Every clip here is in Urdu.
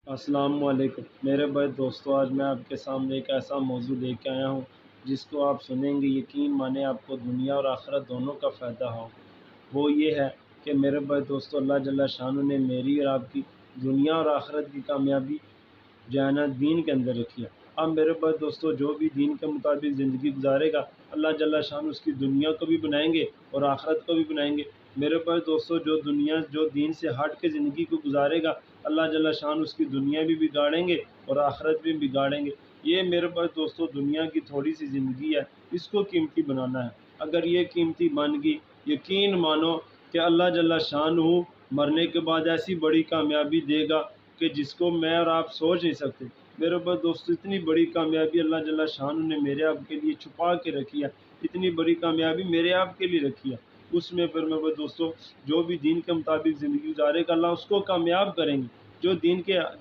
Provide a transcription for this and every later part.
السلام علیکم میرے بھائی دوستو، آج میں آپ کے سامنے ایک ایسا موضوع لے کے آیا ہوں جس کو آپ سنیں گے یقین مانے آپ کو دنیا اور آخرت دونوں کا فائدہ ہو۔ وہ یہ ہے کہ میرے بھائی دوستو، اللہ جل شانہ نے میری اور آپ کی دنیا اور آخرت کی کامیابی جو ہے نا دین کے اندر رکھی ہے۔ اب میرے بھائی دوستو، جو بھی دین کے مطابق زندگی گزارے گا اللہ جل شانہ اس کی دنیا کو بھی بنائیں گے اور آخرت کو بھی بنائیں گے۔ میرے بھائی دوستو، جو دین سے ہٹ کے زندگی کو گزارے گا اللہ جل شانہ اس کی دنیا بھی بگاڑیں گے اور آخرت بھی بگاڑیں گے۔ یہ میرے بھائی دوستو دنیا کی تھوڑی سی زندگی ہے، اس کو قیمتی بنانا ہے۔ اگر یہ قیمتی بن گئی، یقین مانو کہ اللہ جل شانہ مرنے کے بعد ایسی بڑی کامیابی دے گا کہ جس کو میں اور آپ سوچ نہیں سکتے۔ میرے بھائی دوستو، اتنی بڑی کامیابی اللہ جل شانہ نے میرے آپ کے لیے چھپا کے رکھی ہے، اتنی بڑی کامیابی میرے آپ کے لیے رکھی ہے۔ اس میں پھر میرے بھائی دوستو جو بھی دین کے مطابق زندگی گزارے گا اللہ اس کو کامیاب کریں گے، جو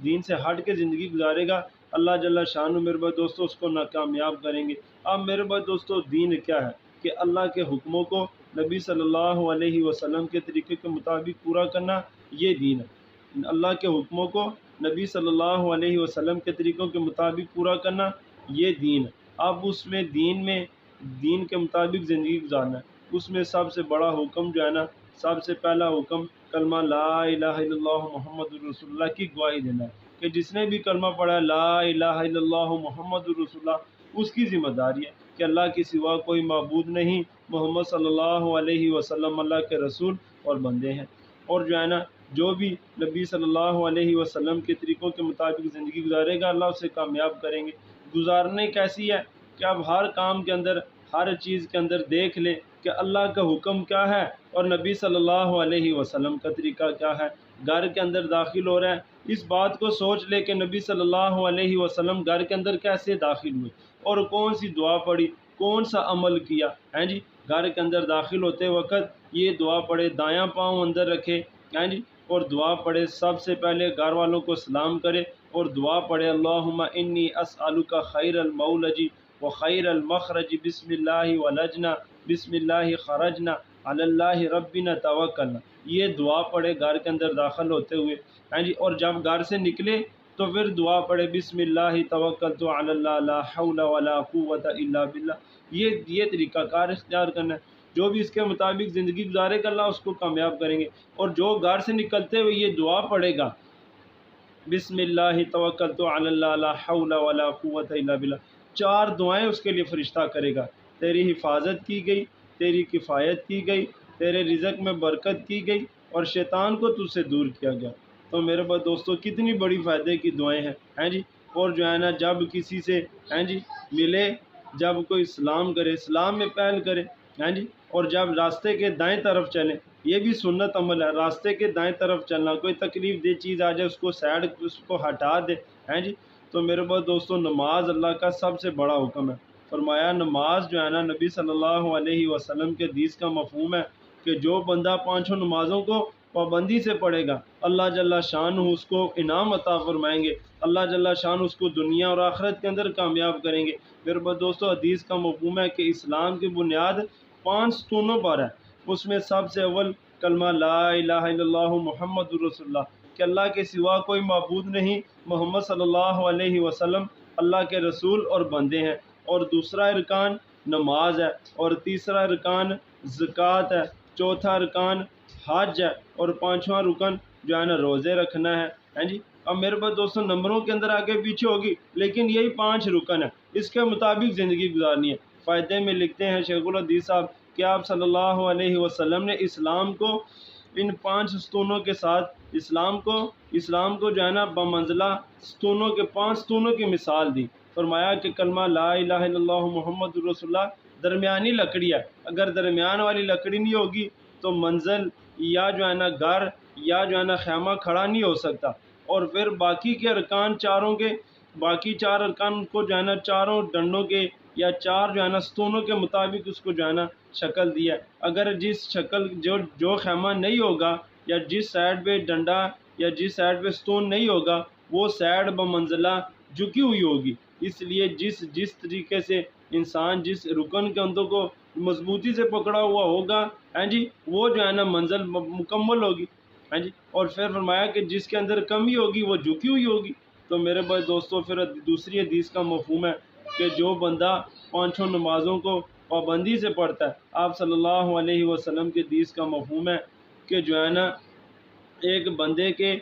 دین سے ہٹ کے زندگی گزارے گا اللہ جل شانہ میرے بھائی دوستو اس کو ناکامیاب کریں گے۔ اب میرے بھائی دوستو دین کیا ہے کہ اللہ کے حکموں کو نبی صلی اللہ علیہ وسلم کے طریقے کے مطابق پورا کرنا، یہ دین ہے۔ اللہ کے حکموں کو نبی صلی اللہ علیہ وسلم کے طریقوں کے مطابق پورا کرنا، یہ دین ہے۔ اب اس میں دین کے مطابق زندگی گزارنا ہے۔ اس میں سب سے بڑا حکم جو ہے نا، سب سے پہلا حکم کلمہ لا الہ الا اللہ محمد رسول اللہ کی گواہی دینا ہے کہ جس نے بھی کلمہ پڑھا لا الہ الا اللہ محمد رسول اللہ، اس کی ذمہ داری ہے کہ اللہ کے سوا کوئی معبود نہیں، محمد صلی اللہ علیہ وسلم اللہ کے رسول اور بندے ہیں۔ اور جو ہے نا جو بھی نبی صلی اللہ علیہ وسلم کے طریقوں کے مطابق زندگی گزارے گا اللہ اسے کامیاب کریں گے۔ گزارنے کیسی ہے کہ اب ہر کام کے اندر، ہر چیز کے اندر دیکھ لیں کہ اللہ کا حکم کیا ہے اور نبی صلی اللہ علیہ وسلم کا طریقہ کیا ہے۔ گھر کے اندر داخل ہو رہا ہے، اس بات کو سوچ لے کہ نبی صلی اللہ علیہ وسلم گھر کے اندر کیسے داخل ہوئے اور کون سی دعا پڑھی، کون سا عمل کیا ہے جی۔ گھر کے اندر داخل ہوتے وقت یہ دعا پڑھے، دایاں پاؤں اندر رکھے ہیں جی، اور دعا پڑھے، سب سے پہلے گھر والوں کو سلام کرے اور دعا پڑھے اللہم انی اسألک خیر المولج وخیر المخرج بسم اللہ ولجنا بسم اللہ خرجنا علی اللہ ربنا توکلنا۔ یہ دعا پڑھے گھر کے اندر داخل ہوتے ہوئے ہیں جی، اور جب گھر سے نکلے تو پھر دعا پڑھے بسم اللہ توکلت علی اللہ لا حول ولا قوت الا باللہ۔ یہ طریقہ کار اختیار کرنا ہے۔ جو بھی اس کے مطابق زندگی گزارے گا اللہ اس کو کامیاب کریں گے۔ اور جو گھر سے نکلتے ہوئے یہ دعا پڑھے گا بسم اللہ توکلت علی اللہ لا حول ولا قوت الا باللہ، 4 دعائیں اس کے لیے فرشتہ کرے گا۔ تیری حفاظت کی گئی، تیری کفایت کی گئی، تیرے رزق میں برکت کی گئی اور شیطان کو تجھ سے دور کیا گیا۔ تو میرے بھائی دوستو کتنی بڑی فائدے کی دعائیں ہیں جی۔ اور جو ہے نا جب کسی سے جی ملے، جب کوئی سلام کرے، سلام میں پہل کرے جی، اور جب راستے کے دائیں طرف چلیں، یہ بھی سنت عمل ہے، راستے کے دائیں طرف چلنا، کوئی تکلیف دہ چیز آ جائے اس کو ہٹا دے جی۔ تو میرے بھائی دوستو نماز اللہ کا سب سے بڑا حکم ہے۔ فرمایا نماز جو ہے نا نبی صلی اللہ علیہ وسلم کے حدیث کا مفہوم ہے کہ جو بندہ 5 نمازوں کو پابندی سے پڑھے گا اللہ جل شانہ اس کو انعام عطا فرمائیں گے، اللہ جل شانہ اس کو دنیا اور آخرت کے اندر کامیاب کریں گے۔ میرے بھائی دوستو حدیث کا مفہوم ہے کہ اسلام کی بنیاد 5 ستونوں پر ہے۔ اس میں سب سے اول کلمہ لا الہ الا اللہ محمد رسول اللہ کہ اللہ کے سوا کوئی معبود نہیں، محمد صلی اللہ علیہ وسلم اللہ کے رسول اور بندے ہیں۔ اور دوسرا ارکان نماز ہے، اور تیسرا ارکان زکوٰۃ ہے، چوتھا ارکان حج ہے، اور 5واں رکن جو ہے نا روزے رکھنا ہے جی۔ اب میرے پاس دوستوں نمبروں کے اندر آگے پیچھے ہوگی لیکن یہی 5 رکن ہیں، اس کے مطابق زندگی گزارنی ہے۔ فائدے میں لکھتے ہیں شیخ الحدیث صاحب کہ آپ صلی اللہ علیہ وسلم نے اسلام کو ان 5 ستونوں کے ساتھ اسلام کو جو ہے نا بمنزلہ ستونوں کے 5 ستونوں کی مثال دی۔ فرمایا کہ کلمہ لا الہ الا اللہ محمد رسول اللہ درمیانی لکڑی ہے، اگر درمیان والی لکڑی نہیں ہوگی تو منزل یا جو ہے نا گھر یا جو ہے نا خیمہ کھڑا نہیں ہو سکتا۔ اور پھر باقی کے ارکان باقی 4 ارکان کو جو ہے نا چاروں ڈنڈوں کے یا 4 جو ہے نا ستونوں کے مطابق اس کو جو ہے نا شکل دی ہے۔ اگر جس شکل جو خیمہ نہیں ہوگا یا جس سائڈ پہ ڈنڈا یا جس سائڈ پہ ستون نہیں ہوگا وہ سائڈ بمنزلہ جھکی ہوئی ہوگی۔ اس لیے جس طریقے سے انسان جس رکن کے اندر کو مضبوطی سے پکڑا ہوا ہوگا جی وہ جو ہے نا منزل مکمل ہوگی۔ ہاں جی، اور پھر فرمایا کہ جس کے اندر کمی ہوگی وہ جھکی ہوئی ہوگی۔ تو میرے بھائی دوستو پھر دوسری حدیث کا مفہوم ہے کہ جو بندہ پانچوں نمازوں کو پابندی سے پڑھتا ہے، آپ صلی اللہ علیہ وسلم کی حدیث کا مفہوم ہے کہ جو ہے نا ایک بندے کے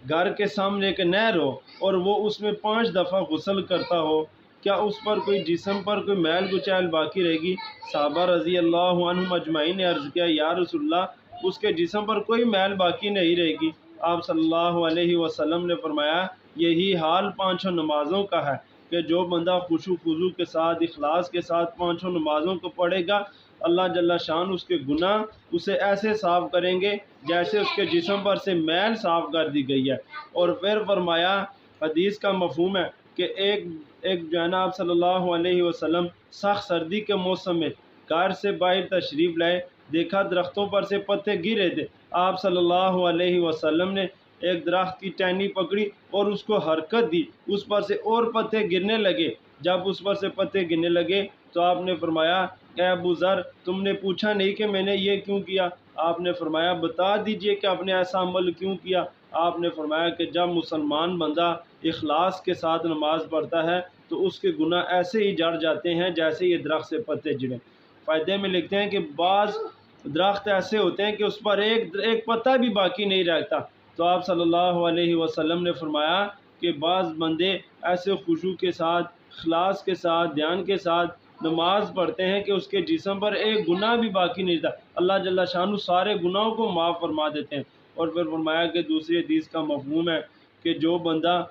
گھر کے سامنے ایک نہر ہو اور وہ اس میں 5 دفعہ غسل کرتا ہو، کیا اس پر کوئی جسم پر کوئی میل کچیل باقی رہے گی؟ صحابہ رضی اللہ عنہم اجمعین نے عرض کیا یا رسول اللہ اس کے جسم پر کوئی میل باقی نہیں رہے گی۔ آپ صلی اللہ علیہ وسلم نے فرمایا یہی حال پانچوں نمازوں کا ہے کہ جو بندہ خشوع خضوع کے ساتھ اخلاص کے ساتھ پانچوں نمازوں کو پڑھے گا، اللہ جل شان اس کے گناہ اسے ایسے صاف کریں گے جیسے اس کے جسم پر سے میل صاف کر دی گئی ہے۔ اور پھر فرمایا حدیث کا مفہوم ہے کہ ایک جو ہے نا آپ صلی اللہ علیہ وسلم سخت سردی کے موسم میں گھر سے باہر تشریف لائے، دیکھا درختوں پر سے پتے گرے تھے، آپ صلی اللہ علیہ وسلم نے ایک درخت کی ٹہنی پکڑی اور اس کو حرکت دی، اس پر سے اور پتے گرنے لگے۔ جب اس پر سے پتے گرنے لگے تو آپ نے فرمایا اے ابو ذر تم نے پوچھا نہیں کہ میں نے یہ کیوں کیا؟ آپ نے فرمایا بتا دیجئے کہ آپ نے ایسا عمل کیوں کیا؟ آپ نے فرمایا کہ جب مسلمان بندہ اخلاص کے ساتھ نماز پڑھتا ہے تو اس کے گناہ ایسے ہی جڑ جاتے ہیں جیسے یہ درخت سے پتے جڑیں۔ فائدے میں لکھتے ہیں کہ بعض درخت ایسے ہوتے ہیں کہ اس پر ایک پتا بھی باقی نہیں رہتا، تو آپ صلی اللہ علیہ وسلم نے فرمایا کہ بعض بندے ایسے خشوع کے ساتھ اخلاص کے ساتھ دھیان کے ساتھ نماز پڑھتے ہیں کہ اس کے جسم پر ایک گناہ بھی باقی نہیں رہتا، اللہ جل شانہ سارے گناہوں کو معاف فرما دیتے ہیں۔ اور پھر فرمایا کہ دوسری حدیث کا مفہوم ہے کہ جو بندہ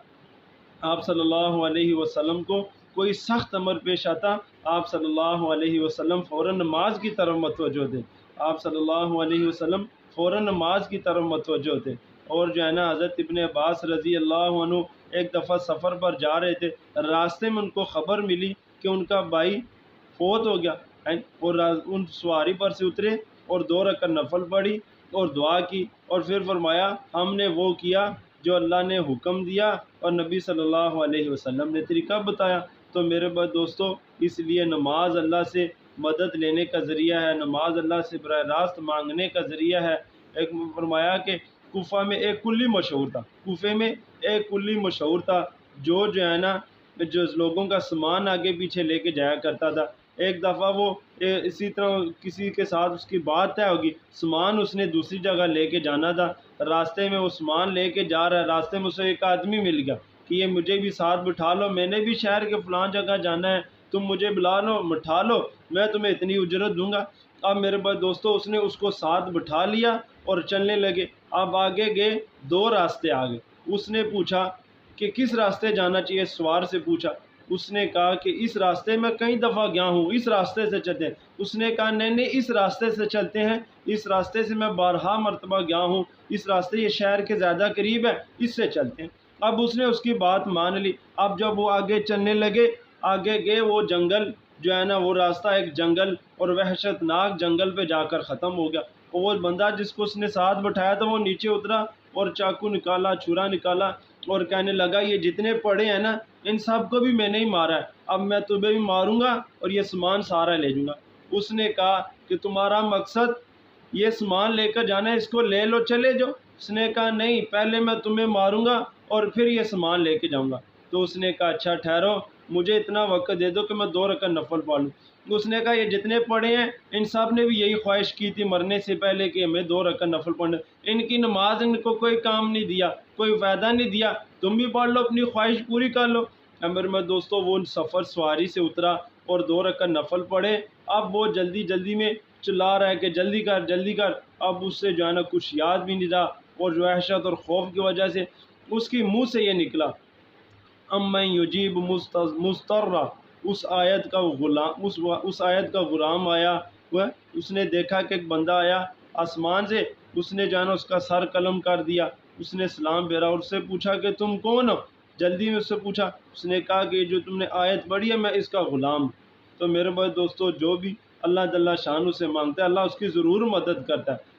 آپ صلی اللہ علیہ وسلم کو کوئی سخت امر پیش آتا، آپ صلی اللہ علیہ وسلم فوراً نماز کی طرف متوجہ تھے، آپ صلی اللہ علیہ وسلم فوراً نماز کی طرف متوجہ تھے۔ اور جو ہے نا حضرت ابن عباس رضی اللہ عنہ ایک دفعہ سفر پر جا رہے تھے، راستے میں ان کو خبر ملی کہ ان کا بھائی فوت ہو گیا، اور ان سواری پر سے اترے اور 2 رکعت نفل پڑھی اور دعا کی، اور پھر فرمایا ہم نے وہ کیا جو اللہ نے حکم دیا اور نبی صلی اللہ علیہ وسلم نے طریقہ بتایا۔ تو میرے بھائی دوستو اس لیے نماز اللہ سے مدد لینے کا ذریعہ ہے، نماز اللہ سے براہ راست مانگنے کا ذریعہ ہے۔ ایک فرمایا کہ کوفہ میں ایک کلی مشہور تھا، کوفے میں ایک کلی مشہور تھا جو ہے نا جو لوگوں کا سامان آگے پیچھے لے کے جایا کرتا تھا۔ ایک دفعہ وہ اسی طرح کسی کے ساتھ اس کی بات طے ہوگی، سامان اس نے دوسری جگہ لے کے جانا تھا، راستے میں وہ سامان لے کے جا رہا ہے، راستے میں اسے ایک آدمی مل گیا کہ یہ مجھے بھی ساتھ بٹھا لو، میں نے بھی شہر کے فلاں جگہ جانا ہے، تم مجھے بلا لو بٹھا لو، میں تمہیں اتنی اجرت دوں گا۔ اب میرے بھائی دوستو اس نے اس کو ساتھ بٹھا لیا اور چلنے لگے۔ اب آگے گئے 2 راستے آگے، اس نے پوچھا کہ کس راستے جانا چاہیے، سوار سے پوچھا، اس نے کہا کہ اس راستے میں کئی دفعہ گیا ہوں، اس راستے سے چلتے ہیں۔ اس نے کہا نہیں اس راستے سے چلتے ہیں، اس راستے سے میں بارہا مرتبہ گیا ہوں، اس راستے یہ شہر کے زیادہ قریب ہے، اس سے چلتے ہیں۔ اب اس نے اس کی بات مان لی۔ اب جب وہ آگے چلنے لگے، آگے گئے، وہ جنگل جو ہے نا وہ راستہ ایک جنگل اور وحشت ناک جنگل پہ جا کر ختم ہو گیا۔ اور وہ بندہ جس کو اس نے ساتھ بٹھایا تھا وہ نیچے اترا اور چاقو نکالا، چھرا نکالا اور کہنے لگا یہ جتنے پڑے ہیں نا ان سب کو بھی میں نے ہی مارا ہے، اب میں تمہیں بھی ماروں گا اور یہ سامان سارا لے جوں گا۔ اس نے کہا کہ تمہارا مقصد یہ سامان لے کر جانا ہے، اس کو لے لو چلے جاؤ۔ اس نے کہا نہیں پہلے میں تمہیں ماروں گا اور پھر یہ سامان لے کے جاؤں گا۔ تو اس نے کہا اچھا ٹھہرو، مجھے اتنا وقت دے دو کہ میں 2 رکعت نفل پڑھ لوں۔ اس نے کہا یہ جتنے پڑھے ہیں ان سب نے بھی یہی خواہش کی تھی مرنے سے پہلے کہ ہمیں 2 رکعت نفل پڑھنا، ان کی نماز ان کو کوئی کام نہیں دیا، کوئی فائدہ نہیں دیا، تم بھی پڑھ لو اپنی خواہش پوری کر لو۔ میرے دوستو وہ سفر سواری سے اترا اور 2 رکعت نفل پڑھے۔ اب وہ جلدی جلدی میں چلا رہا ہے کہ جلدی کر جلدی کر، اب اس سے جو ہے نا کچھ یاد بھی نہیں رہا، اور جو وحشت اور خوف کی وجہ سے اس کی منہ سے یہ نکلا امن یجیب مضطر، اس آیت کا غلام آیا ہوا، اس نے دیکھا کہ ایک بندہ آیا آسمان سے، اس نے جو ہے نا اس کا سر قلم کر دیا، اس نے سلام پھیرا اور اس سے پوچھا کہ تم کون ہو؟ جلدی میں اس سے پوچھا، اس نے کہا کہ جو تم نے آیت پڑھی ہے میں اس کا غلام ہوں۔ تو میرے بھائی دوستو جو بھی اللہ جل شانہ سے مانگتا ہے اللہ اس کی ضرور مدد کرتا ہے۔